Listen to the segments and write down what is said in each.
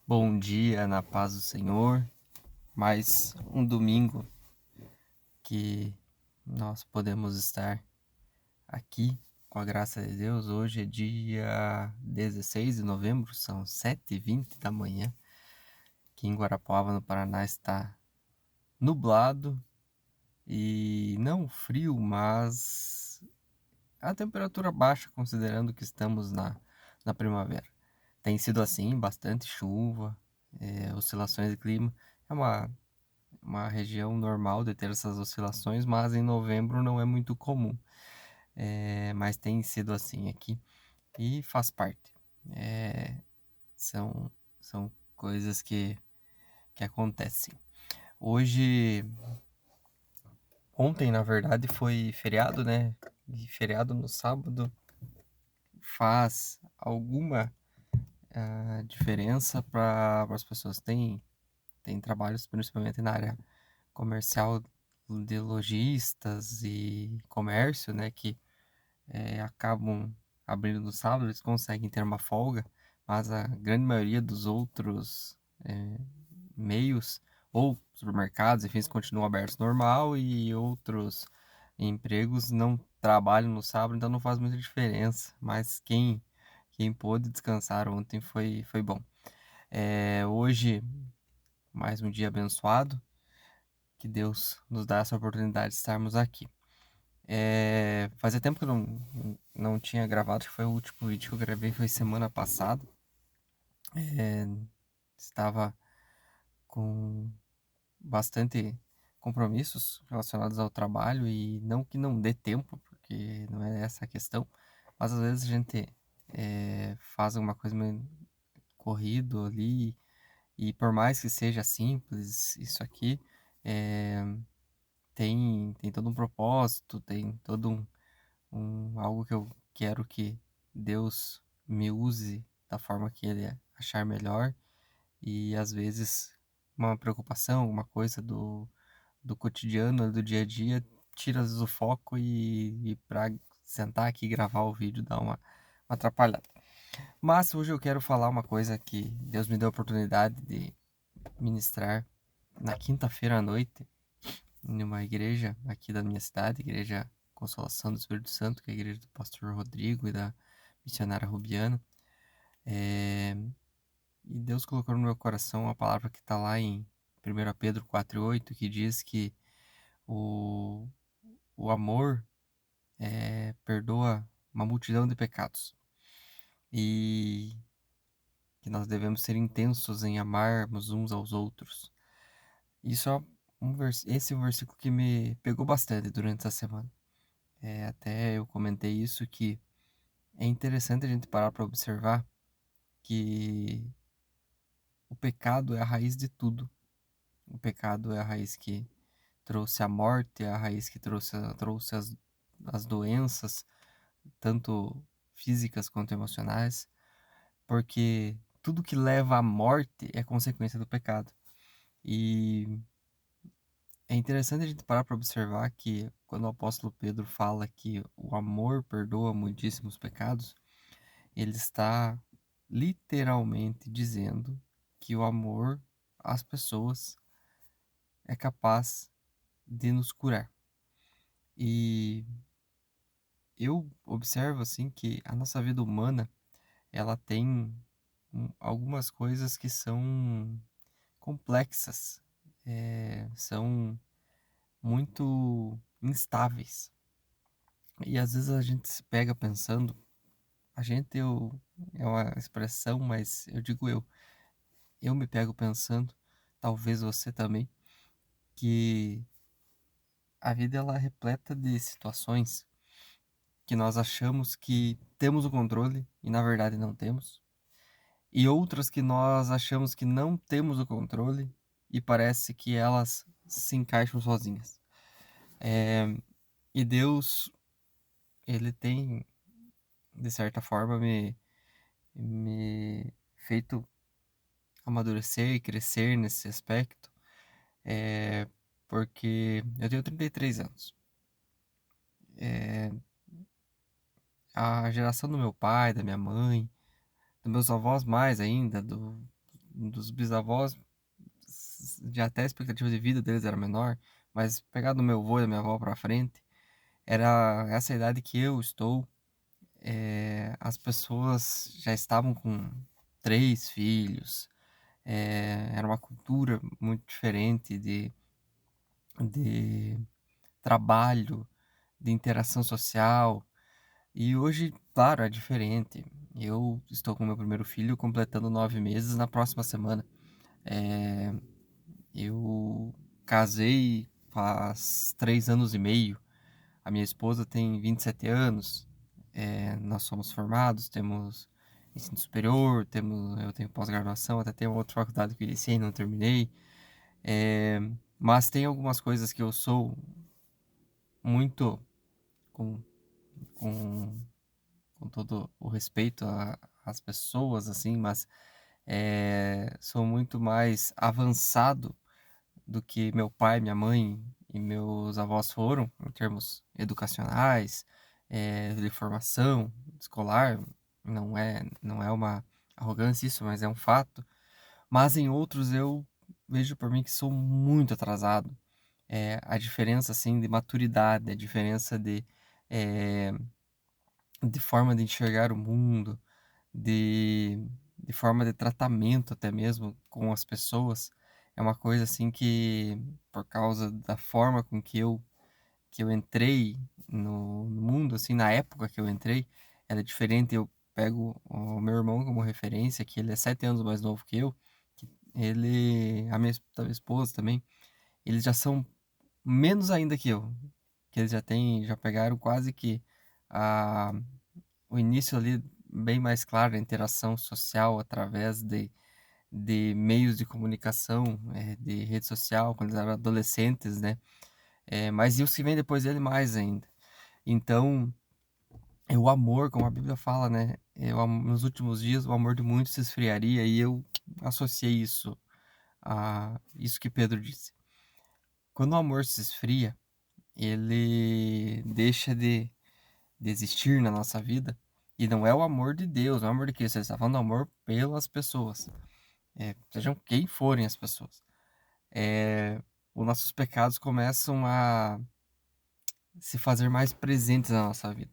Bom dia, na paz do Senhor. Mais um domingo que nós podemos estar aqui com a graça de Deus. Hoje é dia 16 de novembro, são 7h20 da manhã. Aqui em Guarapuava, no Paraná, está nublado e não frio, mas a temperatura baixa, considerando que estamos na primavera. Tem sido assim, bastante chuva, oscilações de clima. É uma região normal de ter essas oscilações, mas em novembro não é muito comum. Mas tem sido assim aqui e faz parte. É, são, são coisas que acontecem. Ontem, na verdade, foi feriado, né? E feriado no sábado faz alguma diferença para as pessoas. Tem trabalhos, principalmente na área comercial, de lojistas e comércio, né, que acabam abrindo no sábado, eles conseguem ter uma folga, mas a grande maioria dos outros meios, ou supermercados, enfim, eles continuam abertos normal e outros empregos não trabalham no sábado, então não faz muita diferença, mas quem pôde descansar ontem foi bom. Hoje, mais um dia abençoado, que Deus nos dá essa oportunidade de estarmos aqui. Fazia tempo que eu não tinha gravado, acho que foi o último vídeo que eu gravei, foi semana passada. Estava com bastante compromissos relacionados ao trabalho e não que não dê tempo, porque não é essa a questão, mas às vezes a gente faz alguma coisa meio corrido ali e por mais que seja simples, isso aqui tem todo um propósito, tem todo algo que eu quero que Deus me use da forma que Ele achar melhor e às vezes uma preocupação, alguma coisa do cotidiano, do dia a dia, tira às vezes o foco e para sentar aqui e gravar o vídeo dá uma atrapalhada. Mas hoje eu quero falar uma coisa que Deus me deu a oportunidade de ministrar na quinta-feira à noite em uma igreja aqui da minha cidade, Igreja Consolação do Espírito Santo, que é a igreja do pastor Rodrigo e da missionária Rubiana. E Deus colocou no meu coração uma palavra que está lá em 1 Pedro 4,8, que diz que o, o amor perdoa uma multidão de pecados. E que nós devemos ser intensos em amarmos uns aos outros. Isso é esse é um versículo que me pegou bastante durante essa semana. Até eu comentei isso, que é interessante a gente parar para observar que o pecado é a raiz de tudo. O pecado é a raiz que trouxe a morte, é a raiz que trouxe as doenças, tanto físicas quanto emocionais, porque tudo que leva à morte é consequência do pecado. E é interessante a gente parar para observar que quando o apóstolo Pedro fala que o amor perdoa muitíssimos pecados, ele está literalmente dizendo que o amor às pessoas é capaz de nos curar. E eu observo assim que a nossa vida humana, ela tem algumas coisas que são complexas, são muito instáveis. E às vezes a gente se pega pensando, é uma expressão, mas eu digo eu me pego pensando, talvez você também, que a vida ela é repleta de situações que nós achamos que temos o controle e na verdade não temos, e outras que nós achamos que não temos o controle e parece que elas se encaixam sozinhas. E Deus, ele tem, de certa forma, me feito amadurecer e crescer nesse aspecto, porque eu tenho 33 anos. A geração do meu pai, da minha mãe, dos meus avós mais ainda, dos bisavós, já até a expectativa de vida deles era menor, mas pegar do meu avô e da minha avó pra frente, era essa idade que eu estou, as pessoas já estavam com 3 filhos, era uma cultura muito diferente de trabalho, de interação social. E hoje, claro, é diferente. Eu estou com meu primeiro filho completando 9 meses na próxima semana. Eh, eu casei faz 3 anos e meio. A minha esposa tem 27 anos. Nós somos formados, temos ensino superior, eu tenho pós-graduação, até tenho outra faculdade que eu iniciei e não terminei. Eh, mas tem algumas coisas que eu sou muito com, com com todo o respeito às pessoas, assim, mas sou muito mais avançado do que meu pai, minha mãe e meus avós foram, em termos educacionais, de formação escolar. Não é uma arrogância isso, mas é um fato. Mas em outros eu vejo por mim que sou muito atrasado. A diferença, assim, de maturidade, a diferença eh, de forma de enxergar o mundo, de de forma de tratamento até mesmo com as pessoas, é uma coisa assim que, por causa da forma com que eu entrei no mundo, assim, na época que eu entrei, era diferente. Eu pego o meu irmão como referência, que ele é 7 anos mais novo que eu, que a minha esposa também, eles já são menos ainda que eu, que eles já pegaram quase que a o início ali bem mais claro, a interação social através de meios de comunicação, de rede social, quando eles eram adolescentes, né? Mas e os que vêm depois dele mais ainda. Então, o amor, como a Bíblia fala, né? Nos últimos dias o amor de muitos se esfriaria, e eu associei isso a isso que Pedro disse. Quando o amor se esfria, ele deixa de existir na nossa vida. E não é o amor de Deus, não é o amor de Cristo. Ele está falando do amor pelas pessoas. Sejam quem forem as pessoas. Os nossos pecados começam a se fazer mais presentes na nossa vida.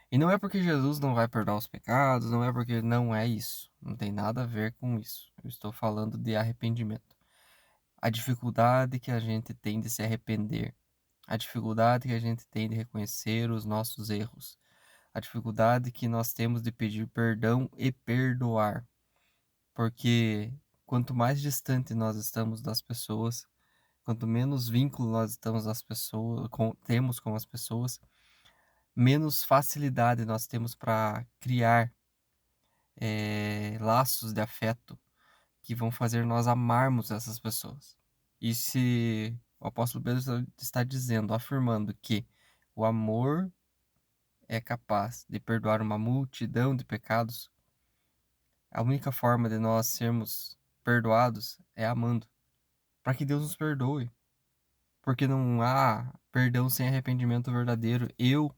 E não é porque Jesus não vai perdoar os pecados, não é porque não é isso. Não tem nada a ver com isso. Eu estou falando de arrependimento. A dificuldade que a gente tem de se arrepender. A dificuldade que a gente tem de reconhecer os nossos erros. A dificuldade que nós temos de pedir perdão e perdoar. Porque quanto mais distante nós estamos das pessoas, quanto menos vínculo nós estamos temos com as pessoas, menos facilidade nós temos para criar laços de afeto que vão fazer nós amarmos essas pessoas. E se o apóstolo Pedro está dizendo, afirmando que o amor é capaz de perdoar uma multidão de pecados, a única forma de nós sermos perdoados é amando, para que Deus nos perdoe, porque não há perdão sem arrependimento verdadeiro. Eu,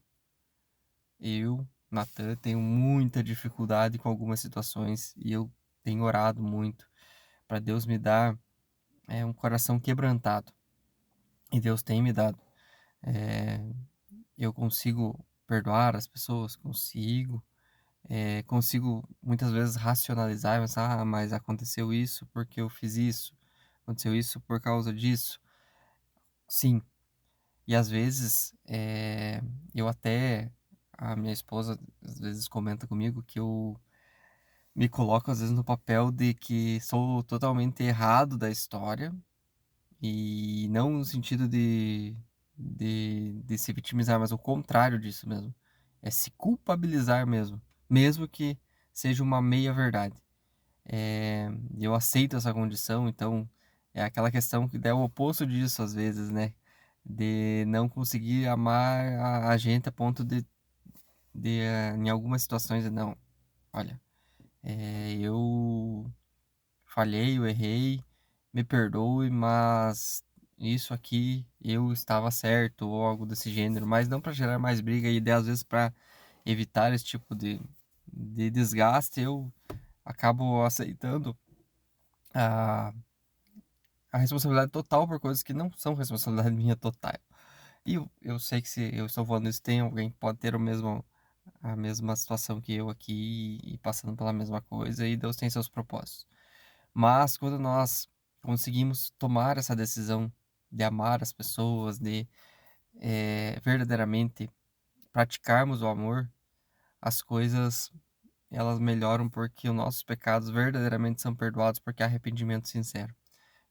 Natan, tenho muita dificuldade com algumas situações e eu tenho orado muito para Deus me dar um coração quebrantado. E Deus tem me dado. É, eu consigo perdoar as pessoas, consigo muitas vezes racionalizar e pensar, mas aconteceu isso porque eu fiz isso, aconteceu isso por causa disso. Sim, e às vezes eu até, a minha esposa às vezes comenta comigo que eu me coloco às vezes no papel de que sou totalmente errado da história, e não no sentido de se vitimizar, mas o contrário disso mesmo. É se culpabilizar mesmo, mesmo que seja uma meia verdade. Eu aceito essa condição, então é aquela questão que é o oposto disso às vezes, né? De não conseguir amar a gente a ponto de em algumas situações, não, olha, eu falhei, eu errei, me perdoe, mas isso aqui eu estava certo, ou algo desse gênero, mas não para gerar mais briga, e às vezes para evitar esse tipo de desgaste, eu acabo aceitando a, a responsabilidade total por coisas que não são responsabilidade minha total. E eu sei que se eu estou falando isso, tem alguém que pode ter a mesma situação que eu aqui e passando pela mesma coisa, e Deus tem seus propósitos. Mas quando nós conseguimos tomar essa decisão de amar as pessoas, de verdadeiramente praticarmos o amor, as coisas elas melhoram porque os nossos pecados verdadeiramente são perdoados porque há arrependimento sincero.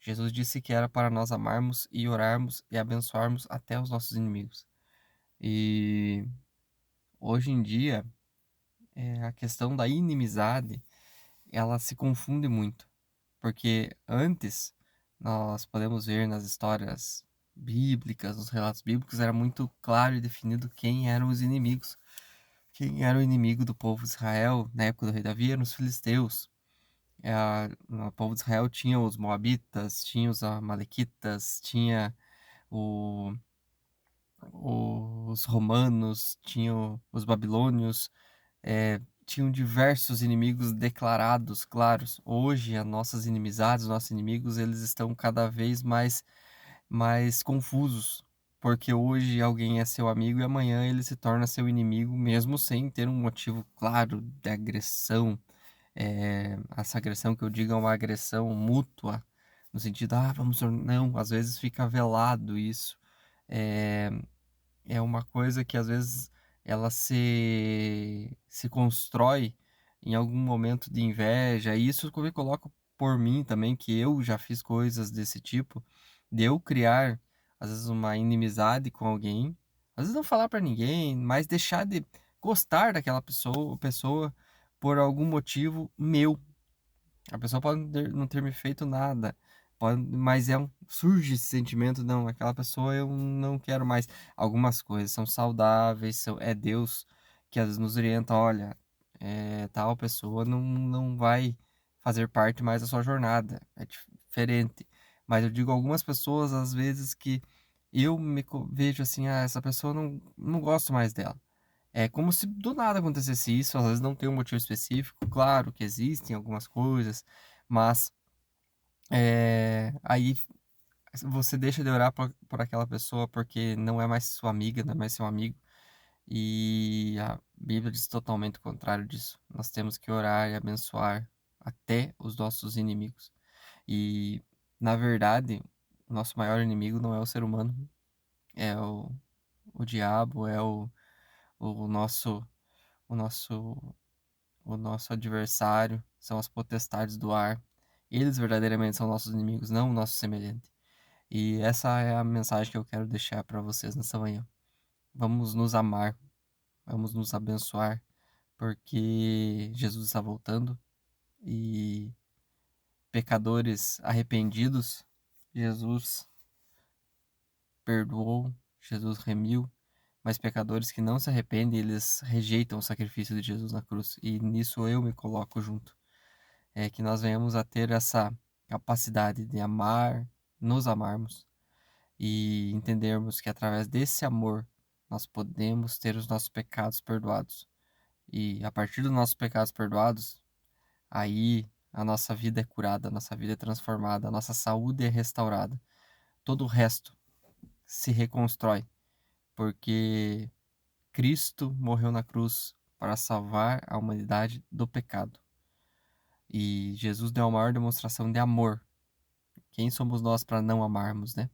Jesus disse que era para nós amarmos e orarmos e abençoarmos até os nossos inimigos. E hoje em dia, a questão da inimizade, ela se confunde muito, porque antes nós podemos ver nas histórias bíblicas, nos relatos bíblicos, era muito claro e definido quem eram os inimigos. Quem era o inimigo do povo de Israel na época do rei Davi eram os filisteus. O povo de Israel tinha os moabitas, tinha os amalequitas, tinha o, os romanos, tinham os babilônios, tinham diversos inimigos declarados, claros. Hoje, as nossas inimizades, os nossos inimigos, eles estão cada vez mais confusos, porque hoje alguém é seu amigo e amanhã ele se torna seu inimigo, mesmo sem ter um motivo claro de agressão. Essa agressão que eu digo é uma agressão mútua, no sentido, vamos... Não, às vezes fica velado isso. É, é uma coisa que às vezes ela se constrói em algum momento de inveja, e isso eu me coloco por mim também, que eu já fiz coisas desse tipo, de eu criar, às vezes, uma inimizade com alguém, às vezes não falar pra ninguém, mas deixar de gostar daquela pessoa por algum motivo meu. A pessoa pode não ter me feito nada, mas surge esse sentimento, não, aquela pessoa eu não quero mais. Algumas coisas são saudáveis, é Deus que às vezes nos orienta, olha, tal pessoa não vai fazer parte mais da sua jornada, é diferente. Mas eu digo algumas pessoas, às vezes, que eu vejo assim, essa pessoa não gosto mais dela. É como se do nada acontecesse isso, às vezes não tem um motivo específico, claro que existem algumas coisas, mas aí você deixa de orar por aquela pessoa porque não é mais sua amiga, não é mais seu amigo, e a Bíblia diz totalmente o contrário disso. Nós temos que orar e abençoar até os nossos inimigos. E, na verdade, o nosso maior inimigo não é o ser humano, é o diabo, é o nosso. O nosso O nosso adversário são as potestades do ar. Eles verdadeiramente são nossos inimigos, não o nosso semelhante. E essa é a mensagem que eu quero deixar para vocês nessa manhã. Vamos nos amar, vamos nos abençoar, porque Jesus está voltando e pecadores arrependidos, Jesus perdoou, Jesus remiu, mas pecadores que não se arrependem, eles rejeitam o sacrifício de Jesus na cruz. E nisso eu me coloco junto. Que nós venhamos a ter essa capacidade de amar, nos amarmos e entendermos que através desse amor nós podemos ter os nossos pecados perdoados. E a partir dos nossos pecados perdoados, aí a nossa vida é curada, a nossa vida é transformada, a nossa saúde é restaurada. Todo o resto se reconstrói, porque Cristo morreu na cruz para salvar a humanidade do pecado. E Jesus deu a maior demonstração de amor. Quem somos nós para não amarmos, né?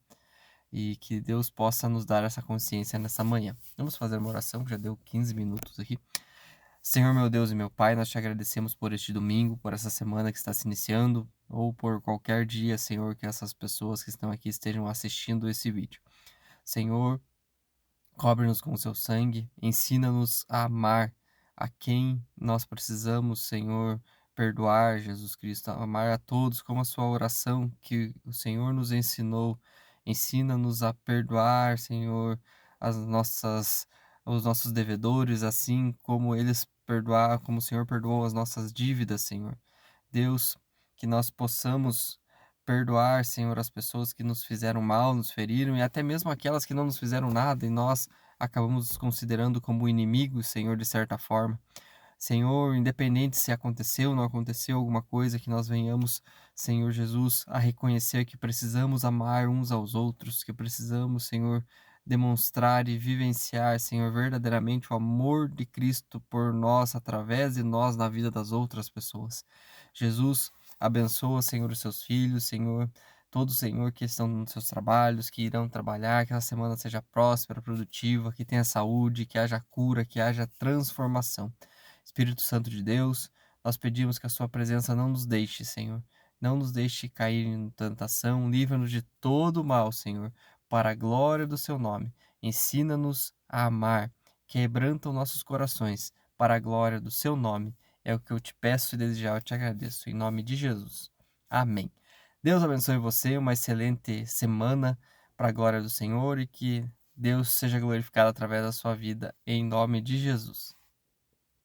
E que Deus possa nos dar essa consciência nessa manhã. Vamos fazer uma oração, que já deu 15 minutos aqui. Senhor, meu Deus e meu Pai, nós te agradecemos por este domingo, por essa semana que está se iniciando, ou por qualquer dia, Senhor, que essas pessoas que estão aqui estejam assistindo esse vídeo. Senhor, cobre-nos com o seu sangue, ensina-nos a amar a quem nós precisamos, Senhor, perdoar, Jesus Cristo, amar a todos como a sua oração que o Senhor nos ensinou. Ensina-nos a perdoar, Senhor, as nossas os nossos devedores, assim como eles perdoar, como o Senhor perdoou as nossas dívidas, Senhor. Deus, que nós possamos perdoar, Senhor, as pessoas que nos fizeram mal, nos feriram, e até mesmo aquelas que não nos fizeram nada e nós acabamos considerando como inimigos, Senhor, de certa forma. Senhor, independente se aconteceu ou não aconteceu alguma coisa, que nós venhamos, Senhor Jesus, a reconhecer que precisamos amar uns aos outros, que precisamos, Senhor, demonstrar e vivenciar, Senhor, verdadeiramente o amor de Cristo por nós, através de nós, na vida das outras pessoas. Jesus, abençoa, Senhor, os seus filhos, Senhor, todos, Senhor, que estão nos seus trabalhos, que irão trabalhar, que a semana seja próspera, produtiva, que tenha saúde, que haja cura, que haja transformação. Espírito Santo de Deus, nós pedimos que a sua presença não nos deixe, Senhor. Não nos deixe cair em tentação, livra-nos de todo o mal, Senhor, para a glória do seu nome. Ensina-nos a amar, quebranta os nossos corações, para a glória do seu nome. É o que eu te peço e desejar, eu te agradeço. Em nome de Jesus. Amém. Deus abençoe você, uma excelente semana para a glória do Senhor e que Deus seja glorificado através da sua vida, em nome de Jesus.